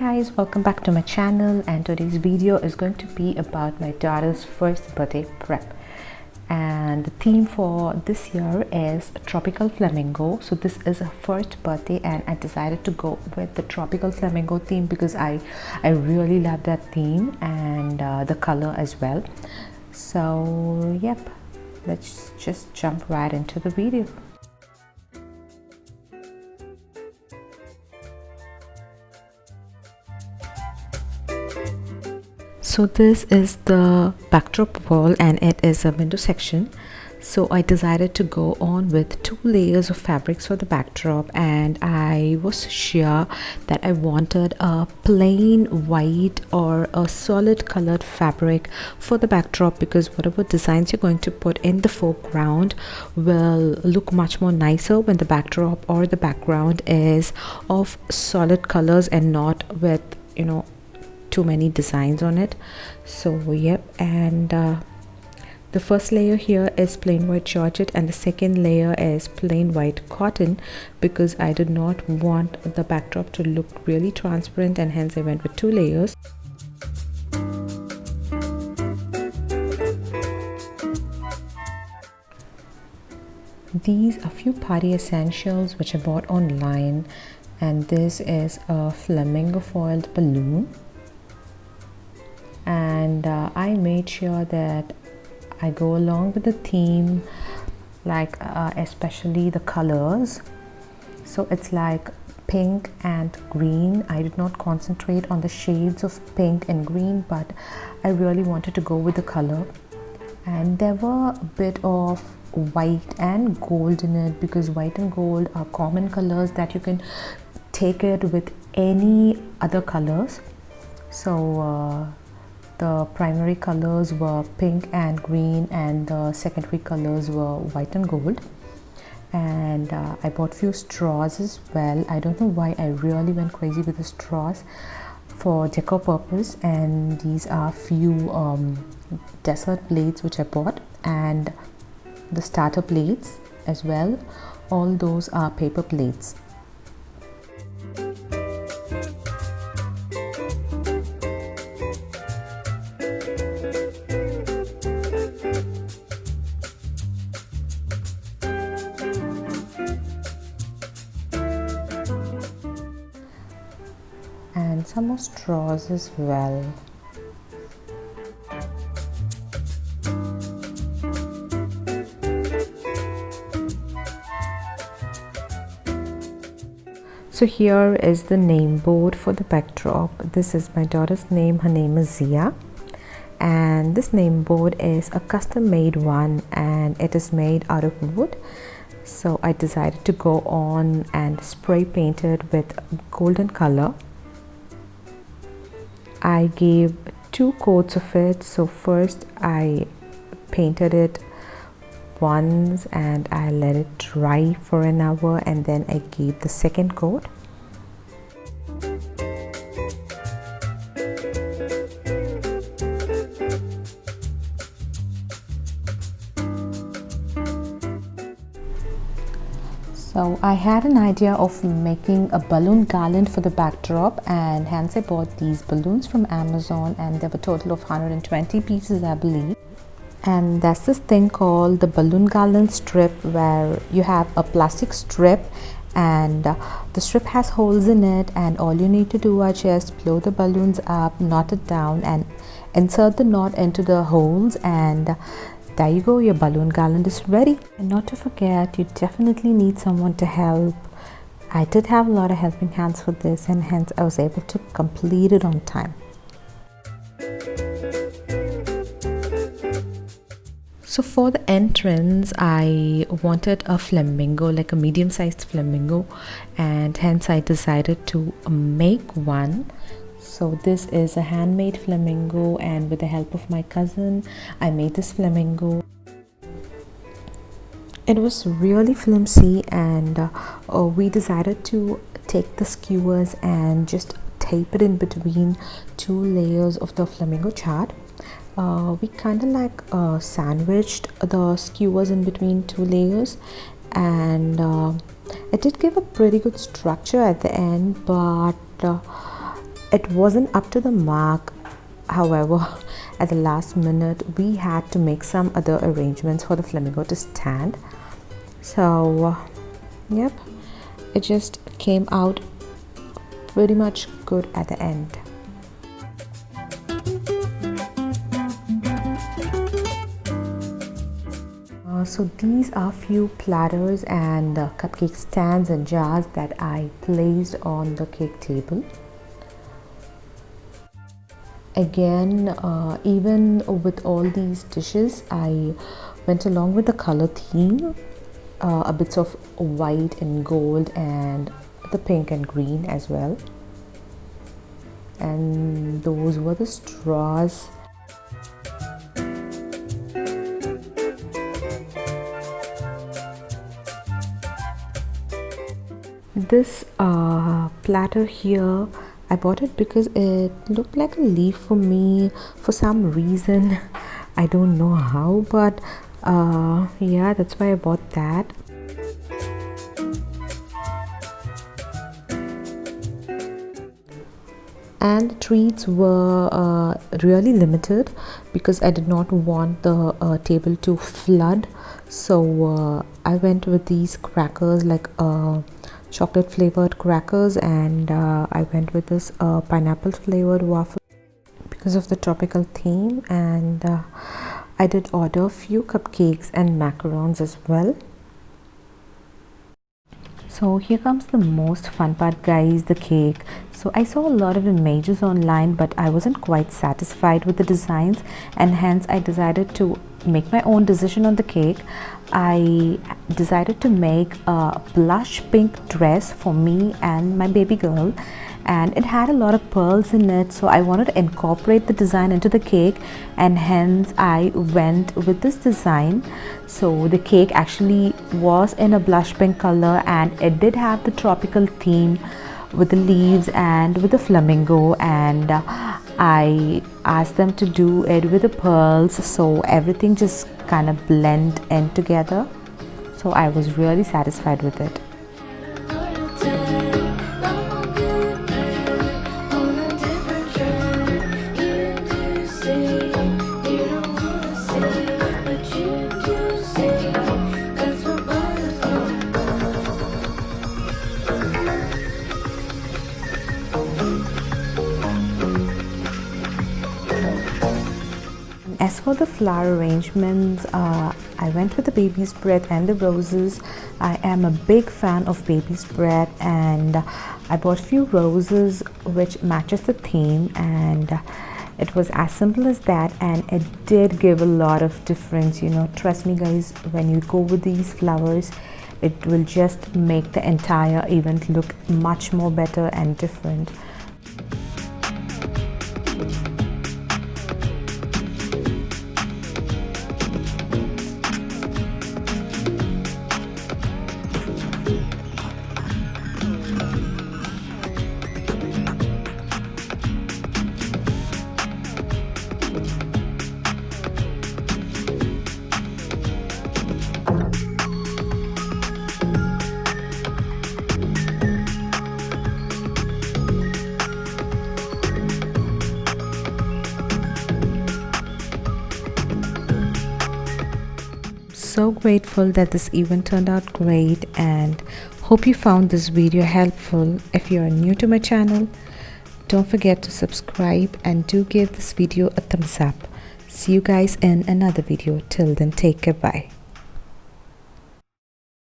guys, welcome back to my channel, and today's video is going to be about my daughter's first birthday prep. And the theme for this year is tropical flamingo. So this is her first birthday and I decided to go with the tropical flamingo theme because I really love that theme and the color as well. So yep, let's just jump right into the video. So this is the backdrop wall and it is a window section. So I decided to go on with 2 layers of fabrics for the backdrop, and I was sure that I wanted a plain white or a solid colored fabric for the backdrop, because whatever designs you're going to put in the foreground will look much more nicer when the backdrop or the background is of solid colors and not with, you know, too many designs on it. So yep, and the first layer here is plain white georgette and the second layer is plain white cotton, because I did not want the backdrop to look really transparent, and hence I went with 2 layers. These are few party essentials which I bought online, and this is a flamingo foiled balloon. And I made sure that I go along with the theme, like especially the colors. So it's like pink and green. I did not concentrate on the shades of pink and green, but I really wanted to go with the color. And there were a bit of white and gold in it, because white and gold are common colors that you can take it with any other colors. So the primary colors were pink and green, and the secondary colors were white and gold. And I bought few straws as well. I don't know why I really went crazy with the straws for decor purpose. And these are few dessert plates which I bought, and the starter plates as well. All those are paper plates. And some more straws as well. So here is the name board for the backdrop. This is my daughter's name. Her name is Zia, and this name board is a custom made one and it is made out of wood. So I decided to go on and spray paint it with golden color. I gave 2 coats of it. So first I painted it once and I let it dry for an hour, and then I gave the second coat. So I had an idea of making a balloon garland for the backdrop, and hence I bought these balloons from Amazon, and there were a total of 120 pieces, I believe. And that's this thing called the balloon garland strip, where you have a plastic strip and the strip has holes in it, and all you need to do are just blow the balloons up, knot it down and insert the knot into the holes, and there you go, your balloon garland is ready. And not to forget, you definitely need someone to help. I did have a lot of helping hands for this, and hence I was able to complete it on time. So for the entrance, I wanted a flamingo, like a medium-sized flamingo, and hence I decided to make one. So this is a handmade flamingo, and with the help of my cousin, I made this flamingo. It was really flimsy, and we decided to take the skewers and just tape it in between 2 layers of the flamingo chart. We kind of like sandwiched the skewers in between 2 layers, and it did give a pretty good structure at the end, but It wasn't up to the mark. However, at the last minute, we had to make some other arrangements for the flamingo to stand. So, yep, it just came out pretty much good at the end. So these are few platters and cupcake stands and jars that I placed on the cake table. Again, even with all these dishes, I went along with the color theme, a bit of white and gold and the pink and green as well. And those were the straws. This platter here, I bought it because it looked like a leaf for me for some reason. I don't know how, but yeah, that's why I bought that. And the treats were really limited because I did not want the table to flood. So I went with these crackers, like chocolate flavored crackers, and I went with this pineapple flavored waffle because of the tropical theme. And I did order a few cupcakes and macarons as well. So here comes the most fun part, guys, the cake. So I saw a lot of images online, but I wasn't quite satisfied with the designs, and hence I decided to make my own decision on the cake. I decided to make a blush pink dress for me and my baby girl, and it had a lot of pearls in it, so I wanted to incorporate the design into the cake, and hence I went with this design. So the cake actually was in a blush pink color, and it did have the tropical theme with the leaves and with the flamingo, and I asked them to do it with the pearls, so everything just kind of blend in together. So I was really satisfied with it. As for the flower arrangements, I went with the baby's breath and the roses. I am a big fan of baby's breath, and I bought few roses which matches the theme, and it was as simple as that, and it did give a lot of difference. You know, trust me guys, when you go with these flowers, it will just make the entire event look much more better and different. So grateful that this event turned out great, and hope you found this video helpful. If you are new to my channel, don't forget to subscribe and do give this video a thumbs up. See you guys in another video. Till then, take care. Bye.